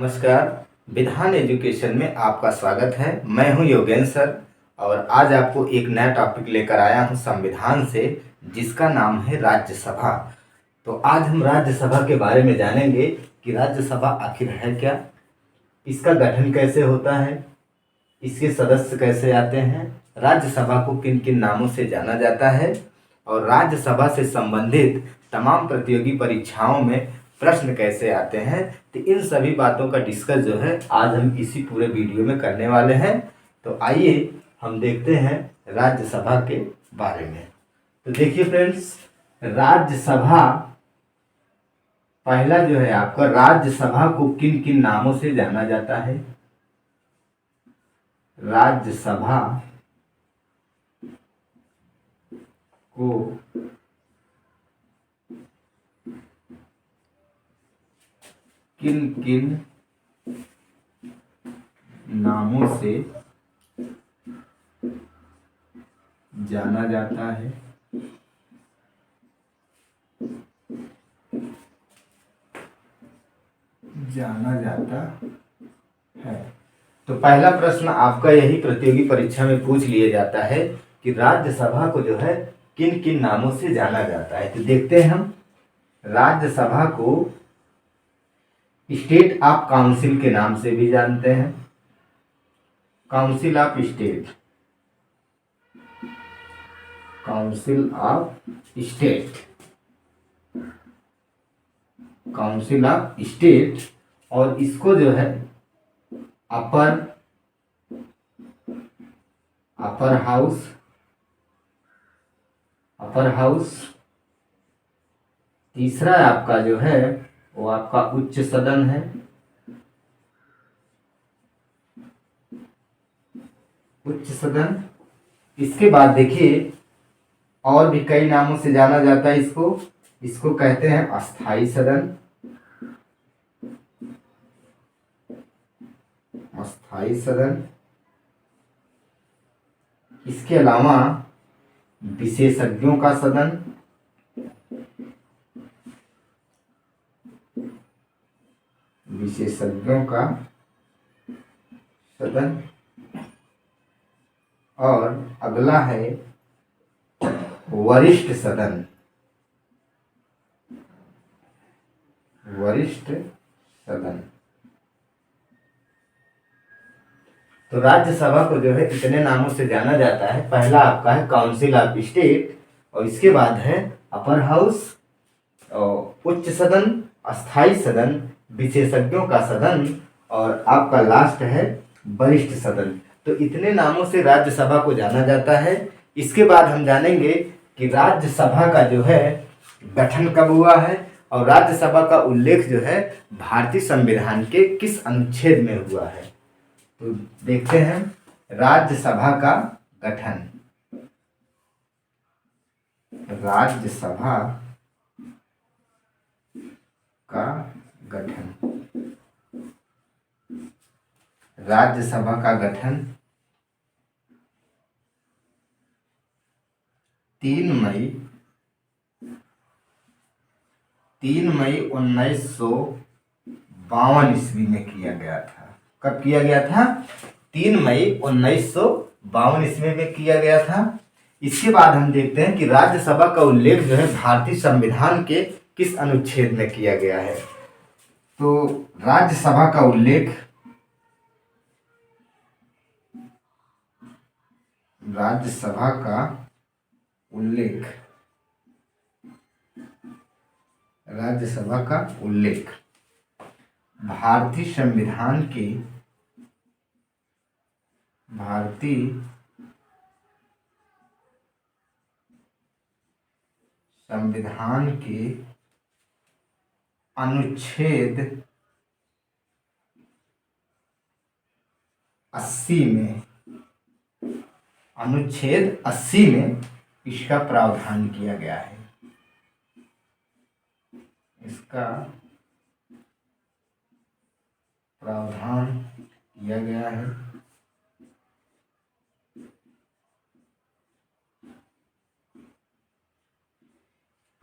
नमस्कार। विधान एजुकेशन में आपका स्वागत है। मैं हूं योगेंद्र सर और आज आपको एक नया टॉपिक लेकर आया हूं संविधान से, जिसका नाम है राज्यसभा। तो आज हम राज्यसभा के बारे में जानेंगे कि राज्यसभा आखिर है क्या, इसका गठन कैसे होता है, इसके सदस्य कैसे आते हैं, राज्यसभा को किन किन नामों से जाना जाता है और राज्यसभा से संबंधित तमाम प्रतियोगी परीक्षाओं में प्रश्न कैसे आते हैं। तो इन सभी बातों का डिस्कस जो है आज हम इसी पूरे वीडियो में करने वाले हैं। तो आइए हम देखते हैं राज्यसभा के बारे में। तो देखिए फ्रेंड्स, राज्यसभा पहला जो है आपका, राज्यसभा को किन किन नामों से जाना जाता है। राज्यसभा को किन किन नामों से जाना जाता है। तो पहला प्रश्न आपका यही प्रतियोगी परीक्षा में पूछ लिया जाता है कि राज्यसभा को जो है किन किन नामों से जाना जाता है। तो देखते हैं हम। राज्यसभा को स्टेट ऑफ काउंसिल के नाम से भी जानते हैं। Council of state, council of state, council of state. और इसको जो है अपर हाउस, तीसरा आपका जो है वो आपका उच्च सदन है। उच्च सदन। इसके बाद देखिए और भी कई नामों से जाना जाता है इसको कहते हैं अस्थाई सदन। अस्थाई सदन। इसके अलावा विशेषज्ञों का सदन, विशेषज्ञों का सदन। और अगला है वरिष्ठ सदन, वरिष्ठ सदन। तो राज्यसभा को जो है इतने नामों से जाना जाता है। पहला आपका है काउंसिल ऑफ स्टेट, और इसके बाद है अपर हाउस, और उच्च सदन, अस्थाई सदन, विशेषज्ञों का सदन, और आपका लास्ट है वरिष्ठ सदन। तो इतने नामों से राज्यसभा को जाना जाता है। इसके बाद हम जानेंगे कि राज्यसभा का जो है गठन कब हुआ है और राज्यसभा का उल्लेख जो है भारतीय संविधान के किस अनुच्छेद में हुआ है। तो देखते हैं राज्यसभा का गठन। राज्यसभा का गठन, राज्यसभा का गठन 3 मई 1952 ईस्वी में किया गया था। कब किया गया था? 3 मई 1952 ईस्वी में किया गया था। इसके बाद हम देखते हैं कि राज्यसभा का उल्लेख जो है भारतीय संविधान के किस अनुच्छेद में किया गया है। तो राज्यसभा का उल्लेख, राज्यसभा का उल्लेख, राज्यसभा का उल्लेख भारतीय संविधान के, भारतीय संविधान के अनुच्छेद 80 में, अनुच्छेद 80 में इसका प्रावधान किया गया है। इसका प्रावधान किया गया है।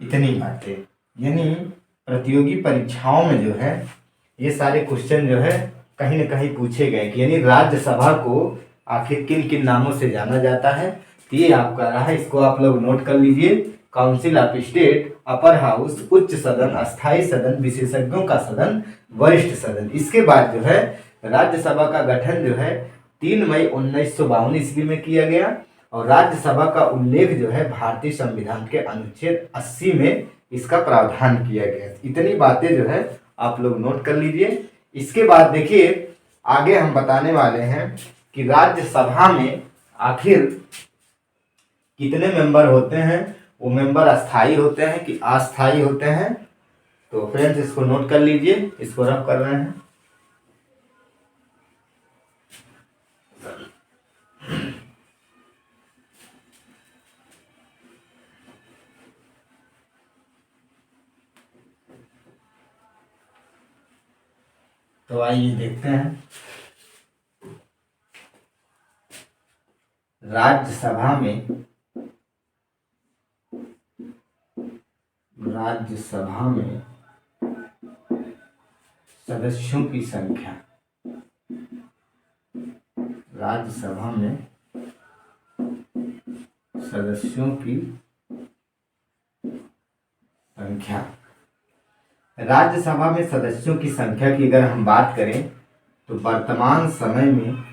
इतनी बातें, यानी प्रतियोगी परीक्षाओं में जो है ये सारे क्वेश्चन जो है कहीं न कहीं पूछे गए कि यानी राज्यसभा को आखिर किन किन नामों से जाना जाता है। तो ये आपका रहा, इसको आप लोग नोट कर लीजिए। Council of state, upper house, उच्च सदन, अस्थाई सदन, विशेषज्ञों का सदन, वरिष्ठ सदन। इसके बाद जो है राज्यसभा का गठन जो है 3 मई 1952 ईस्वी में किया गया और राज्यसभा का उल्लेख जो है भारतीय संविधान के अनुच्छेद 80 में इसका प्रावधान किया गया। इतनी बातें जो है आप लोग नोट कर लीजिए। इसके बाद देखिए आगे हम बताने वाले हैं कि राज्यसभा में आखिर कितने मेंबर होते हैं, वो मेंबर अस्थाई होते हैं कि अस्थाई होते हैं। तो फ्रेंड्स इसको नोट कर लीजिए, इसको रफ कर रहे हैं। तो आइए देखते हैं राज्यसभा में सदस्यों की संख्या, राज्यसभा में सदस्यों की संख्या। राज्यसभा में सदस्यों की संख्या की अगर हम बात करें तो वर्तमान समय में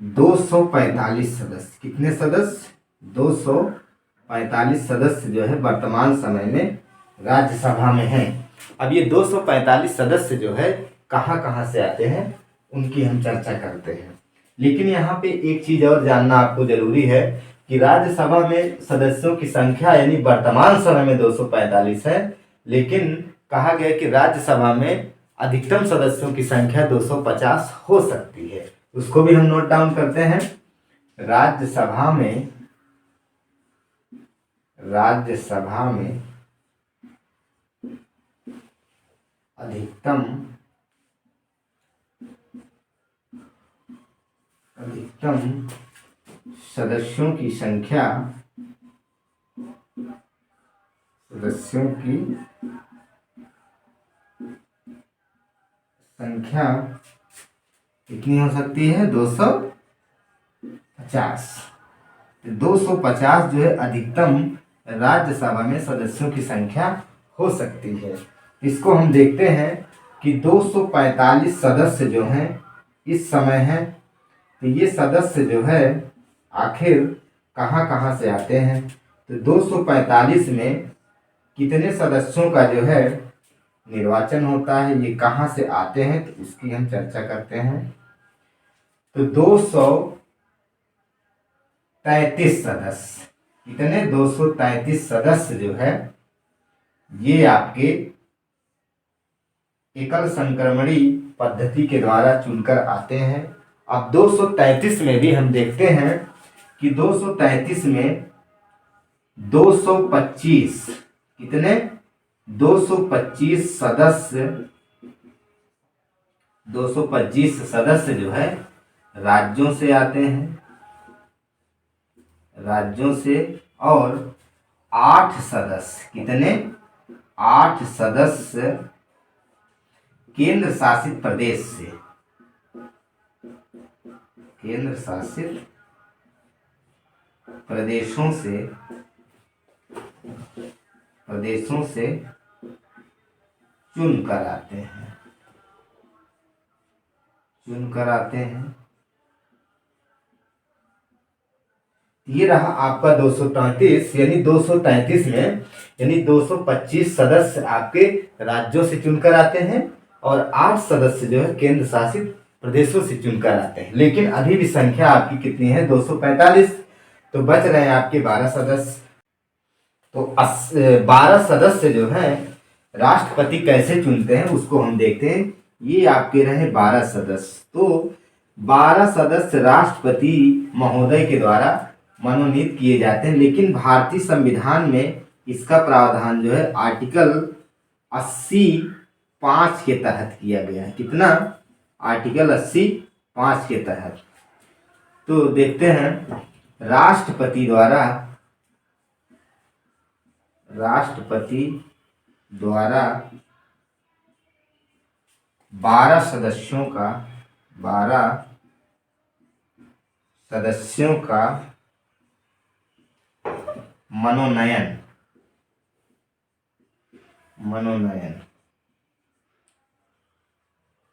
245 सदस्य। कितने सदस्य? 245 सदस्य जो है वर्तमान समय में राज्यसभा में हैं। अब ये 245 सदस्य जो है कहाँ कहाँ से आते हैं उनकी हम चर्चा करते हैं। लेकिन यहाँ पे एक चीज और जानना आपको जरूरी है कि राज्यसभा में सदस्यों की संख्या यानी वर्तमान समय में 245 है, लेकिन कहा गया कि राज्यसभा में अधिकतम सदस्यों की संख्या 250 हो सकती है। उसको भी हम नोट डाउन करते हैं। राज्यसभा में अधिकतम सदस्यों की संख्या कितनी हो सकती है? 250। 250 जो है अधिकतम राज्यसभा में सदस्यों की संख्या हो सकती है। इसको हम देखते हैं कि 245 सदस्य जो हैं इस समय हैं, तो ये सदस्य जो है आखिर कहाँ कहाँ से आते हैं। तो 245 में कितने सदस्यों का जो है निर्वाचन होता है, ये कहाँ से आते हैं, तो इसकी हम चर्चा करते हैं। तो 233 सदस्य, कितने? 233 सदस्य जो है ये आपके एकल संक्रमणी पद्धति के द्वारा चुनकर आते हैं। अब 233 में भी हम देखते हैं कि 233 में 225, कितने? 225 सदस्य जो है राज्यों से आते हैं, और 8 सदस्य, कितने? 8 सदस्य केंद्र शासित प्रदेशों से चुन कर आते हैं। ये रहा आपका 233, यानी 233 में 225 सदस्य आपके राज्यों से चुनकर आते हैं और 8 सदस्य जो है केंद्र शासित प्रदेशों से चुनकर आते हैं। लेकिन अभी भी संख्या आपकी कितनी है? 245। तो बच रहे हैं आपके 12 सदस्य। तो 12 सदस्य जो है राष्ट्रपति कैसे चुनते हैं उसको हम देखते हैं। ये आपके रहे 12 सदस्य। तो 12 सदस्य राष्ट्रपति महोदय के द्वारा मनोनीत किए जाते हैं, लेकिन भारतीय संविधान में इसका प्रावधान जो है आर्टिकल 80(5) के तहत किया गया है। कितना? आर्टिकल 80(5) के तहत। तो देखते हैं राष्ट्रपति द्वारा 12 सदस्यों का मनोनयन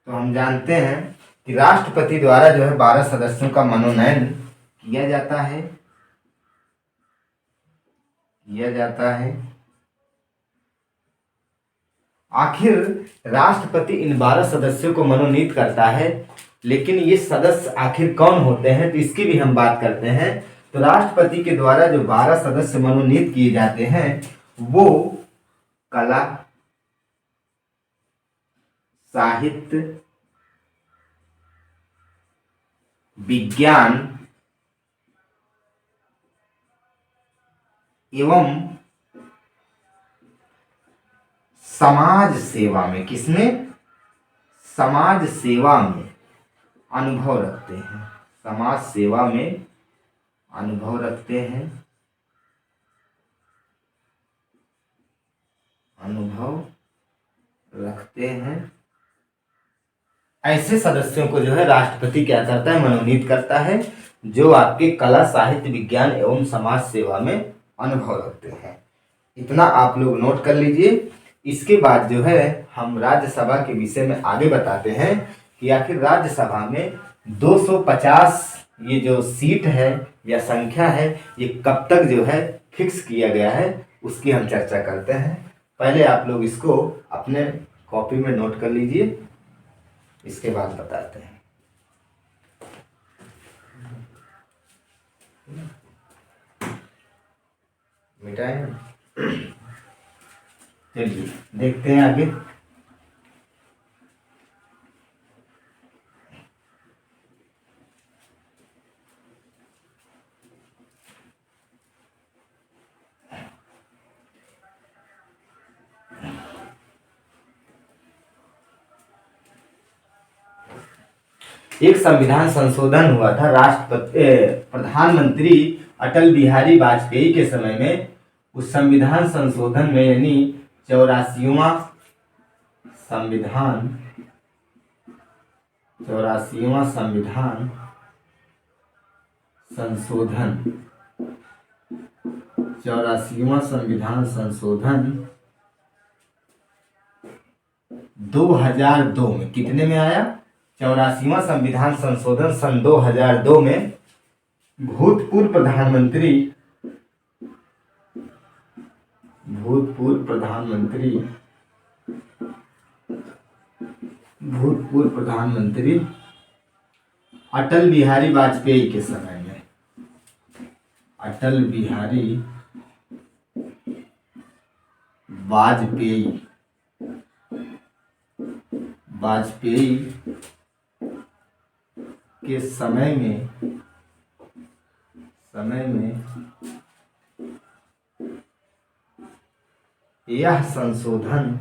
तो हम जानते हैं कि राष्ट्रपति द्वारा जो है 12 सदस्यों का मनोनयन किया जाता है। आखिर राष्ट्रपति इन 12 सदस्यों को मनोनीत करता है, लेकिन ये सदस्य आखिर कौन होते हैं, तो इसकी भी हम बात करते हैं। तो राष्ट्रपति के द्वारा जो 12 सदस्य मनोनीत किए जाते हैं वो कला, साहित्य, विज्ञान एवं समाज सेवा में समाज सेवा में अनुभव रखते हैं। समाज सेवा में अनुभव रखते हैं। ऐसे सदस्यों को जो है राष्ट्रपति क्या करता है, मनोनीत करता है, जो आपके कला, साहित्य, विज्ञान एवं समाज सेवा में अनुभव रखते हैं। इतना आप लोग नोट कर लीजिए। इसके बाद जो है हम राज्यसभा के विषय में आगे बताते हैं कि आखिर राज्यसभा में 250 ये जो सीट है या संख्या है, ये कब तक जो है फिक्स किया गया है, उसकी हम चर्चा करते हैं। पहले आप लोग इसको अपने कॉपी में नोट कर लीजिए, इसके बाद बताते हैं। मिटाएं। चलिए देखते हैं आगे। एक संविधान संशोधन हुआ था प्रधानमंत्री अटल बिहारी वाजपेयी के समय में। उस संविधान संशोधन में यानी 84वां संविधान संशोधन 2002 में कितने में आया? 84वां संविधान संशोधन सन 2002 में भूतपूर्व प्रधानमंत्री अटल बिहारी वाजपेयी के समय में, अटल बिहारी वाजपेयी के समय में यह संशोधन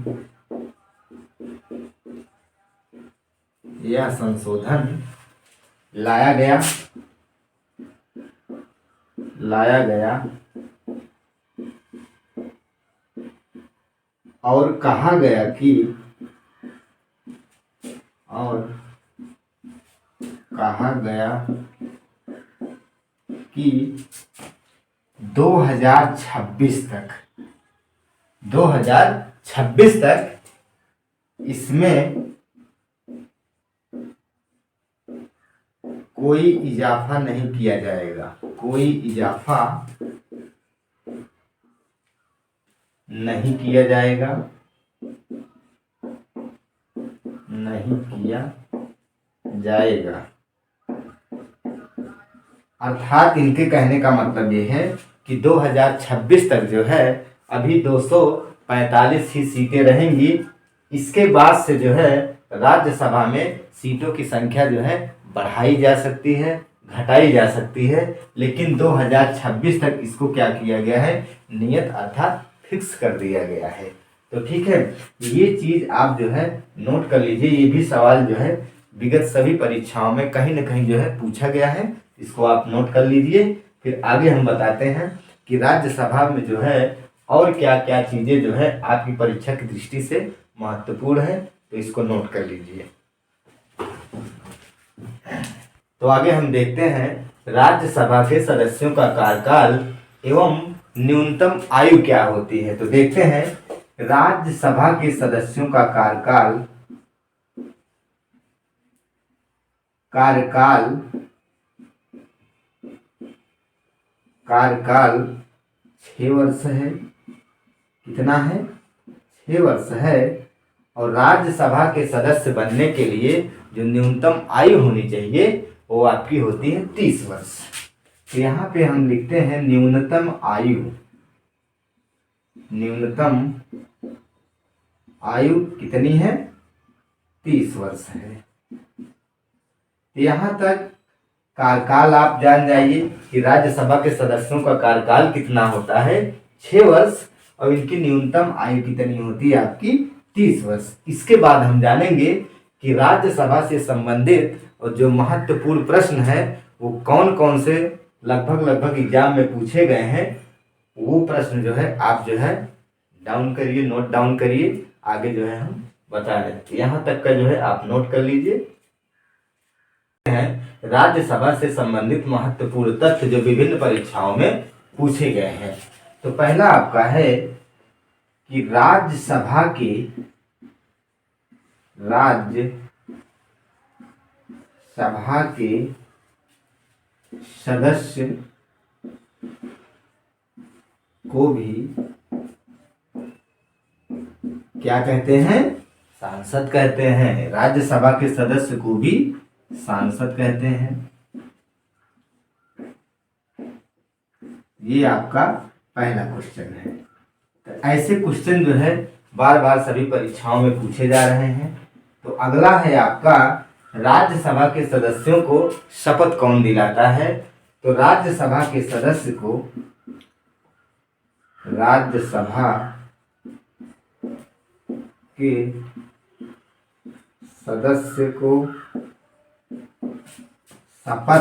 लाया गया और कहा गया कि 2026 तक इसमें कोई इजाफा नहीं किया जाएगा, अर्थात इनके कहने का मतलब ये है कि 2026 तक जो है अभी 245 ही सीटें रहेंगी। इसके बाद से जो है राज्यसभा में सीटों की संख्या जो है बढ़ाई जा सकती है, घटाई जा सकती है, लेकिन 2026 तक इसको क्या किया गया है, नियत अर्थात फिक्स कर दिया गया है। तो ठीक है, ये चीज आप जो है नोट कर लीजिए। ये भी सवाल जो है विगत सभी परीक्षाओं में कहीं ना कहीं जो है पूछा गया है, इसको आप नोट कर लीजिए। फिर आगे हम बताते हैं कि राज्यसभा में जो है और क्या क्या चीज़ें जो है आपकी परीक्षा की दृष्टि से महत्वपूर्ण है, तो इसको नोट कर लीजिए। तो आगे हम देखते हैं राज्यसभा के सदस्यों का कार्यकाल एवं न्यूनतम आयु क्या होती है। तो देखते हैं राज्यसभा के सदस्यों का कार्यकाल कार्यकाल 6 वर्ष है। कितना है? 6 वर्ष है। और राज्यसभा के सदस्य बनने के लिए जो न्यूनतम आयु होनी चाहिए वो आपकी होती है 30 वर्ष। तो यहाँ पे हम लिखते हैं न्यूनतम आयु कितनी है? 30 वर्ष है। यहाँ तक कार्यकाल आप जान जाइए कि राज्यसभा के सदस्यों का कार्यकाल कितना होता है, 6 वर्ष, और इनकी न्यूनतम आयु कितनी होती है आपकी 30 वर्ष। इसके बाद हम जानेंगे कि राज्यसभा से संबंधित और जो महत्वपूर्ण प्रश्न है वो कौन कौन से लगभग एग्जाम में पूछे गए हैं। वो प्रश्न जो है आप जो है डाउन करिए, नोट डाउन करिए, आगे जो है हम बता रहे हैं। यहाँ तक का जो है आप नोट कर लीजिए। राज्यसभा से संबंधित महत्वपूर्ण तथ्य जो विभिन्न परीक्षाओं में पूछे गए हैं। तो पहला आपका है कि राज्यसभा के सदस्य को भी क्या कहते हैं? सांसद कहते हैं। राज्यसभा के सदस्य को भी सांसद कहते हैं। ये आपका पहला क्वेश्चन है। तो ऐसे क्वेश्चन जो है बार बार सभी परीक्षाओं में पूछे जा रहे हैं। तो अगला है आपका राज्यसभा के सदस्यों को शपथ कौन दिलाता है। तो राज्यसभा के सदस्य को शपथ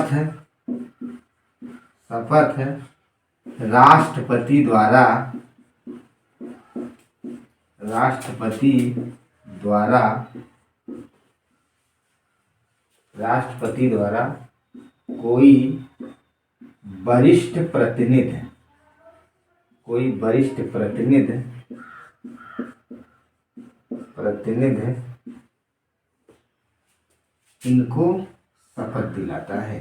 राष्ट्रपति द्वारा कोई वरिष्ठ प्रतिनिधि इनको शपथ दिलाता है।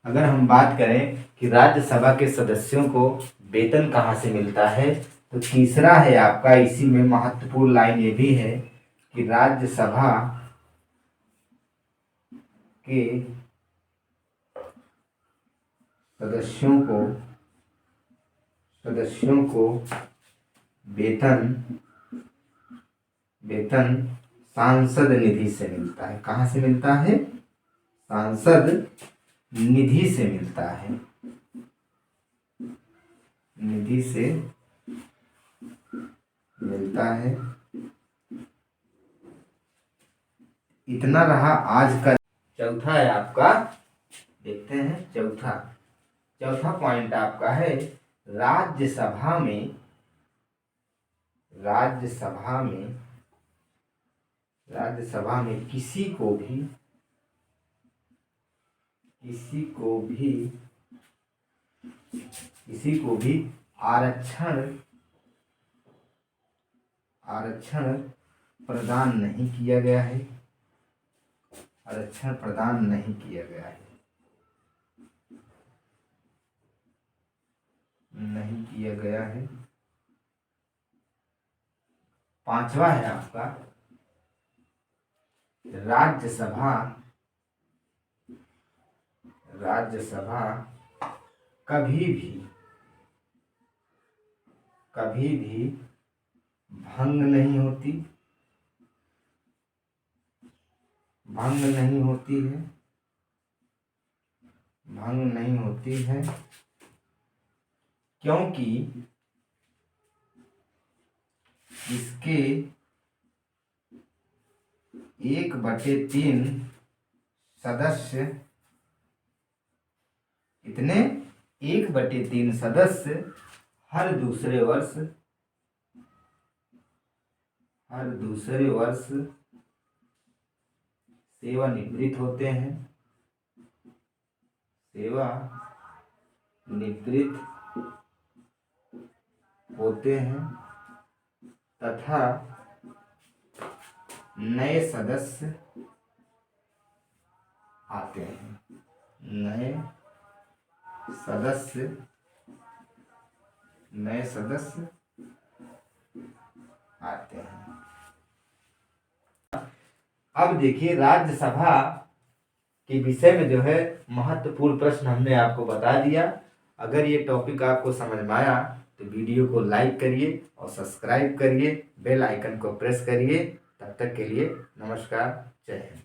अगर हम बात करें कि राज्यसभा के सदस्यों को वेतन कहाँ से मिलता है, तो तीसरा है आपका, इसी में महत्वपूर्ण लाइन ये भी है कि राज्यसभा के सदस्यों को वेतन सांसद निधि से मिलता है। कहाँ से मिलता है? सांसद निधि से मिलता है। इतना रहा आज का। चौथा है आपका, देखते हैं चौथा पॉइंट आपका है राज्यसभा में किसी को भी आरक्षण प्रदान नहीं किया गया है। पांचवा है आपका राज्यसभा कभी भी भंग नहीं होती है क्योंकि इसके 1/3 सदस्य इतने 1/3 सदस्य हर दूसरे वर्ष सेवानिवृत्त होते हैं तथा नए सदस्य आते हैं। नए सदस्य आते हैं। अब देखिए, राज्यसभा के विषय में जो है महत्वपूर्ण प्रश्न हमने आपको बता दिया। अगर ये टॉपिक आपको समझ में आया तो वीडियो को लाइक करिए और सब्सक्राइब करिए, बेल आइकन को प्रेस करिए। तब तक के लिए नमस्कार, जय हिंद।